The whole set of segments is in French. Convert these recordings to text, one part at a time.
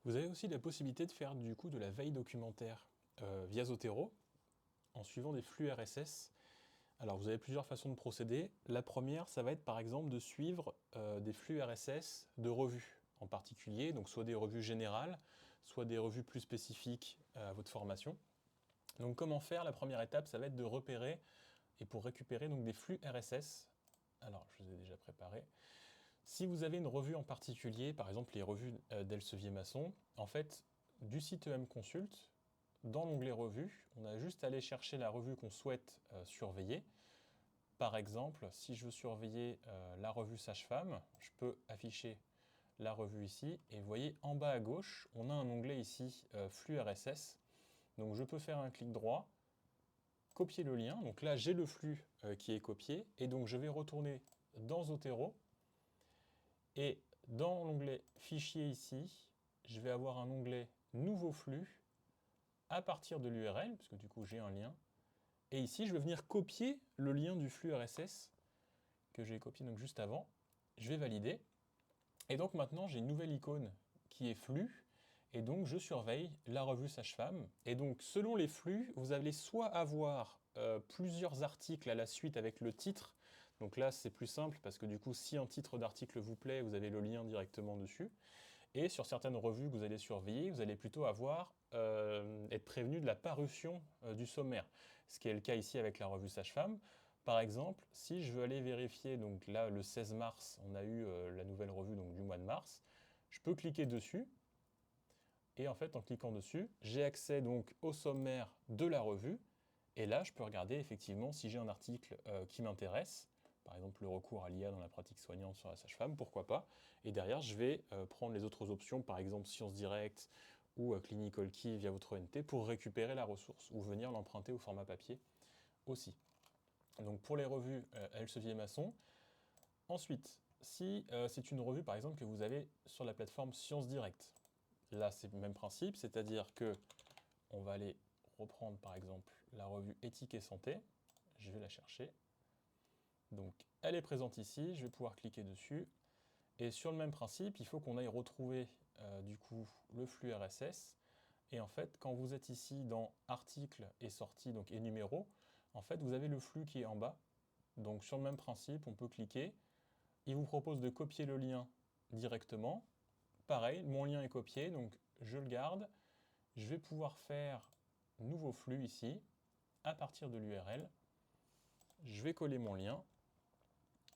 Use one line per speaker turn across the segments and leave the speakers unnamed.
Vous avez aussi la possibilité de faire du coup de la veille documentaire via Zotero en suivant des flux RSS. Alors vous avez plusieurs façons de procéder. La première, ça va être par exemple de suivre des flux RSS de revues en particulier, donc soit des revues générales, soit des revues plus spécifiques à votre formation. Donc comment faire? La première étape, ça va être de repérer et pour récupérer donc des flux RSS. Alors je vous ai déjà préparé. Si vous avez une revue en particulier, par exemple les revues d'Elsevier-Masson, en fait, du site EM Consult, dans l'onglet Revues, on a juste à aller chercher la revue qu'on souhaite surveiller. Par exemple, si je veux surveiller la revue Sage-Femme, je peux afficher la revue ici, et vous voyez en bas à gauche, on a un onglet ici, flux RSS. Donc je peux faire un clic droit, copier le lien, donc là j'ai le flux qui est copié, et donc je vais retourner dans Zotero, et dans l'onglet Fichier ici, je vais avoir un onglet Nouveau flux à partir de l'URL, puisque du coup j'ai un lien. Et ici, je vais venir copier le lien du flux RSS que j'ai copié donc juste avant. Je vais valider. Et donc maintenant, j'ai une nouvelle icône qui est flux. Et donc, je surveille la revue Sage-Femme. Et donc, selon les flux, vous allez soit avoir plusieurs articles à la suite avec le titre. Donc là, c'est plus simple parce que du coup, si un titre d'article vous plaît, vous avez le lien directement dessus. Et sur certaines revues que vous allez surveiller, vous allez plutôt être prévenu de la parution du sommaire. Ce qui est le cas ici avec la revue Sage-Femme. Par exemple, si je veux aller vérifier, donc là le 16 mars, on a eu la nouvelle revue donc, du mois de mars, je peux cliquer dessus, et en fait en cliquant dessus, j'ai accès donc au sommaire de la revue, et là je peux regarder effectivement si j'ai un article qui m'intéresse, par exemple le recours à l'IA dans la pratique soignante sur la sage-femme, pourquoi pas, et derrière je vais prendre les autres options, par exemple Sciences Direct ou Clinical Key via votre ONT pour récupérer la ressource, ou venir l'emprunter au format papier aussi. Donc pour les revues Elsevier-Masson. Ensuite, si c'est une revue par exemple que vous avez sur la plateforme Sciences Direct, là c'est le même principe, c'est-à-dire que on va aller reprendre par exemple la revue Éthique et Santé, je vais la chercher. Donc elle est présente ici, je vais pouvoir cliquer dessus. Et sur le même principe, il faut qu'on aille retrouver du coup le flux RSS. Et en fait, quand vous êtes ici dans Articles et Sorties donc, et Numéros, en fait vous avez le flux qui est en bas. Donc sur le même principe, on peut cliquer. Il vous propose de copier le lien directement. Pareil, mon lien est copié, donc je le garde. Je vais pouvoir faire nouveau flux ici, à partir de l'URL. Je vais coller mon lien,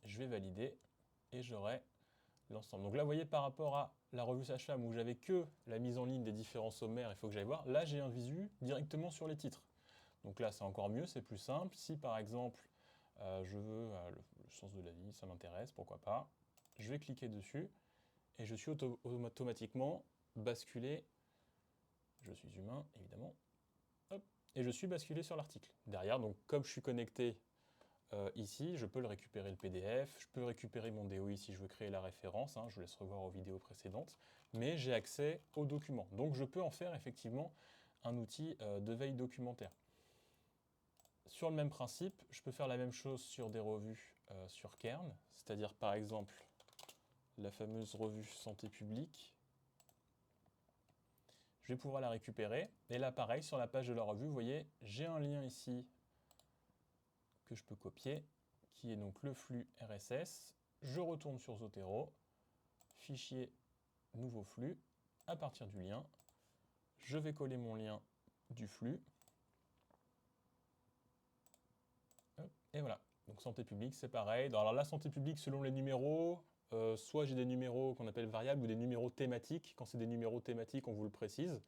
je vais valider, et j'aurai l'ensemble. Donc là, vous voyez, par rapport à la revue Sage-Femme, où j'avais que la mise en ligne des différents sommaires, il faut que j'aille voir, là j'ai un visu directement sur les titres. Donc là, c'est encore mieux, c'est plus simple. Si par exemple, je veux le sens de la vie, ça m'intéresse, pourquoi pas, je vais cliquer dessus, et je suis automatiquement basculé, je suis humain évidemment, hop, et je suis basculé sur l'article. Derrière, donc comme je suis connecté ici, je peux le récupérer le PDF, je peux récupérer mon DOI si je veux créer la référence, hein, je vous laisse revoir aux vidéos précédentes, mais j'ai accès aux documents. Donc je peux en faire effectivement un outil de veille documentaire. Sur le même principe, je peux faire la même chose sur des revues sur Kern, c'est-à-dire par exemple la fameuse revue Santé publique. Je vais pouvoir la récupérer. Et là, pareil, sur la page de la revue, vous voyez, j'ai un lien ici que je peux copier, qui est donc le flux RSS. Je retourne sur Zotero, fichier, nouveau flux. À partir du lien, je vais coller mon lien du flux. Hop, et voilà. Donc santé publique, c'est pareil. Alors la santé publique, selon les numéros, soit j'ai des numéros qu'on appelle variables ou des numéros thématiques. Quand c'est des numéros thématiques, on vous le précise.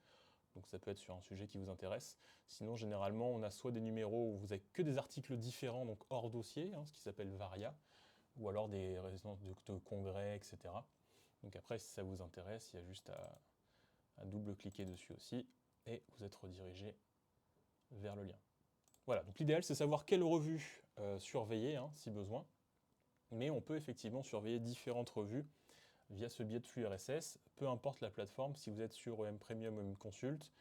Donc ça peut être sur un sujet qui vous intéresse. Sinon, généralement, on a soit des numéros où vous avez que des articles différents, donc hors dossier, hein, ce qui s'appelle varia, ou alors des résidences de congrès, etc. Donc après, si ça vous intéresse, il y a juste à double-cliquer dessus aussi, et vous êtes redirigé vers le lien. Voilà, donc l'idéal, c'est savoir quelle revue surveiller, hein, si besoin, mais on peut effectivement surveiller différentes revues via ce biais de flux RSS, peu importe la plateforme, si vous êtes sur EM Premium ou EM Consult,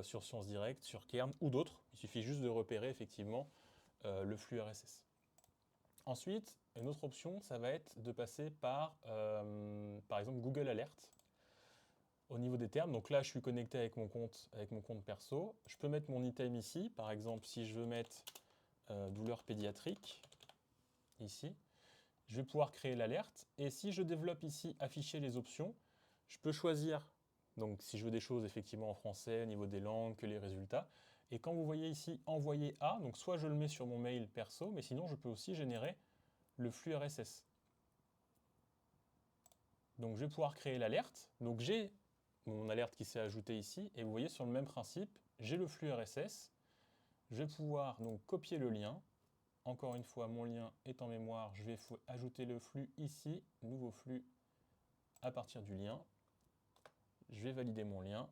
sur Sciences Direct, sur Kern ou d'autres. Il suffit juste de repérer effectivement le flux RSS. Ensuite, une autre option, ça va être de passer par exemple Google Alert. Au niveau des termes, donc là je suis connecté avec mon compte perso. Je peux mettre mon item ici, par exemple si je veux mettre douleur pédiatrique, ici, je vais pouvoir créer l'alerte. Et si je développe ici afficher les options, je peux choisir, donc si je veux des choses effectivement en français, au niveau des langues, que les résultats. Et quand vous voyez ici envoyer à, donc soit je le mets sur mon mail perso, mais sinon je peux aussi générer le flux RSS. Donc je vais pouvoir créer l'alerte. Donc j'ai mon alerte qui s'est ajoutée ici, et vous voyez sur le même principe, j'ai le flux RSS. Je vais pouvoir donc copier le lien. Encore une fois, mon lien est en mémoire, je vais ajouter le flux ici, nouveau flux à partir du lien. Je vais valider mon lien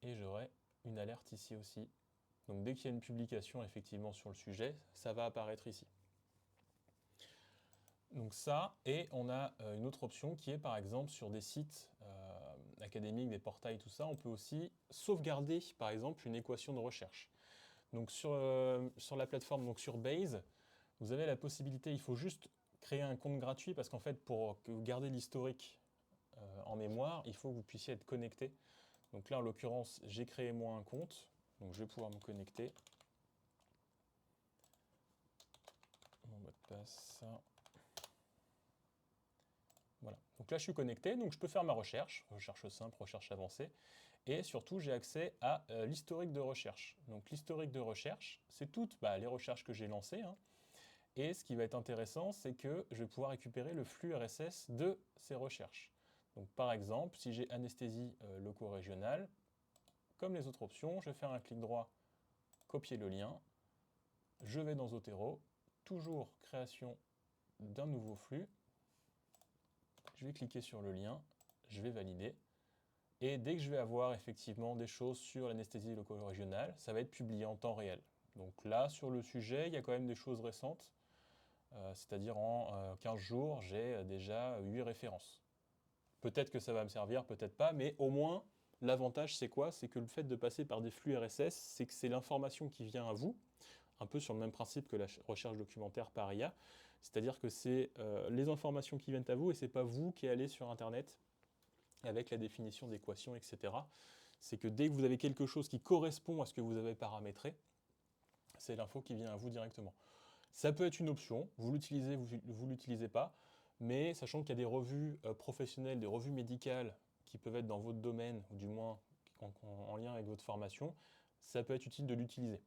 et j'aurai une alerte ici aussi. Donc dès qu'il y a une publication effectivement sur le sujet, ça va apparaître ici. Donc ça, et on a une autre option qui est par exemple sur des sites académiques, des portails, tout ça, on peut aussi sauvegarder par exemple une équation de recherche. Donc sur la plateforme, donc sur Bayes, vous avez la possibilité, il faut juste créer un compte gratuit parce qu'en fait pour que vous gardez l'historique en mémoire, il faut que vous puissiez être connecté. Donc là en l'occurrence, j'ai créé moi un compte, donc je vais pouvoir me connecter. Mon mot de passe, ça. Voilà. Donc là, je suis connecté, donc je peux faire ma recherche simple, recherche avancée, et surtout, j'ai accès à l'historique de recherche. Donc l'historique de recherche, c'est toutes les recherches que j'ai lancées, hein. Et ce qui va être intéressant, c'est que je vais pouvoir récupérer le flux RSS de ces recherches. Donc par exemple, si j'ai anesthésie loco-régionale, comme les autres options, je vais faire un clic droit, copier le lien, je vais dans Zotero, toujours création d'un nouveau flux, je vais cliquer sur le lien, je vais valider, et dès que je vais avoir effectivement des choses sur l'anesthésie loco-régionale, ça va être publié en temps réel. Donc là, sur le sujet, il y a quand même des choses récentes, c'est-à-dire en 15 jours, j'ai déjà 8 références. Peut-être que ça va me servir, peut-être pas, mais au moins, l'avantage c'est quoi? C'est que le fait de passer par des flux RSS, c'est que c'est l'information qui vient à vous, un peu sur le même principe que la recherche documentaire par IA, c'est-à-dire que c'est les informations qui viennent à vous et c'est pas vous qui allez sur Internet avec la définition d'équations, etc. C'est que dès que vous avez quelque chose qui correspond à ce que vous avez paramétré, c'est l'info qui vient à vous directement. Ça peut être une option, vous l'utilisez, vous ne l'utilisez pas, mais sachant qu'il y a des revues professionnelles, des revues médicales qui peuvent être dans votre domaine, ou du moins en lien avec votre formation, ça peut être utile de l'utiliser.